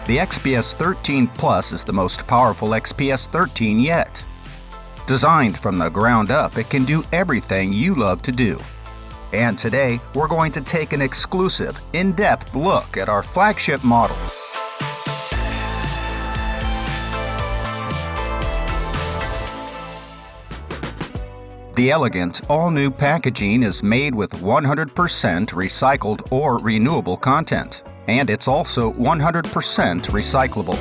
The XPS 13 Plus is the most powerful XPS 13 yet. Designed from the ground up, it can do everything you love to do. And today, we're going to take an exclusive, in-depth look at our flagship model. The elegant, all-new packaging is made with 100% recycled or renewable content, and it's also 100% recyclable.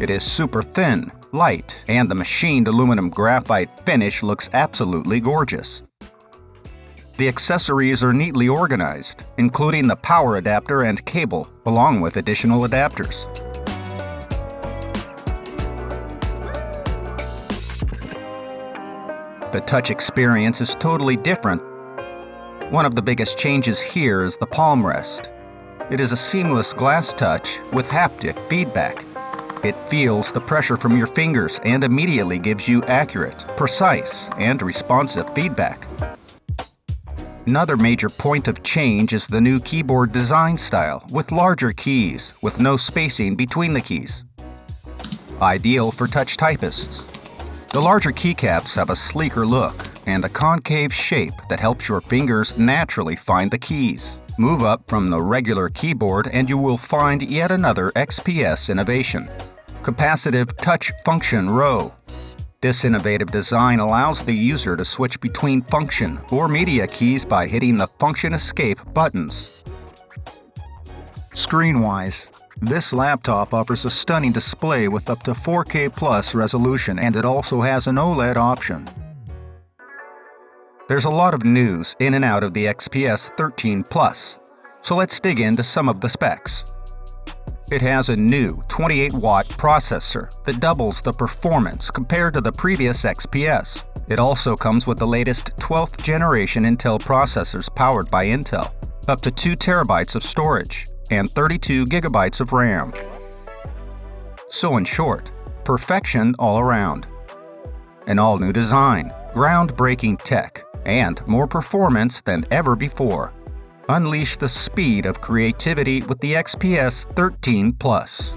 It is super thin, light, and the machined aluminum graphite finish looks absolutely gorgeous. The accessories are neatly organized, including the power adapter and cable, along with additional adapters. The touch experience is totally different. One of the biggest changes here is the palm rest. It is a seamless glass touch with haptic feedback. It feels the pressure from your fingers and immediately gives you accurate, precise, and responsive feedback. Another major point of change is the new keyboard design style with larger keys with no spacing between the keys. Ideal for touch typists. The larger keycaps have a sleeker look and a concave shape that helps your fingers naturally find the keys. Move up from the regular keyboard and you will find yet another XPS innovation: Capacitive Touch Function Row. This innovative design allows the user to switch between function or media keys by hitting the function escape buttons. Screen-wise, this laptop offers a stunning display with up to 4K plus resolution, and it also has an OLED option. There's a lot of news in and out of the XPS 13 Plus, so let's dig into some of the specs. It has a new 28-watt processor that doubles the performance compared to the previous XPS. It also comes with the latest 12th generation Intel processors powered by Intel, up to 2 terabytes of storage, and 32 gigabytes of RAM. So in short, perfection all around. An all-new design, groundbreaking tech, and more performance than ever before. Unleash the speed of creativity with the XPS 13 Plus.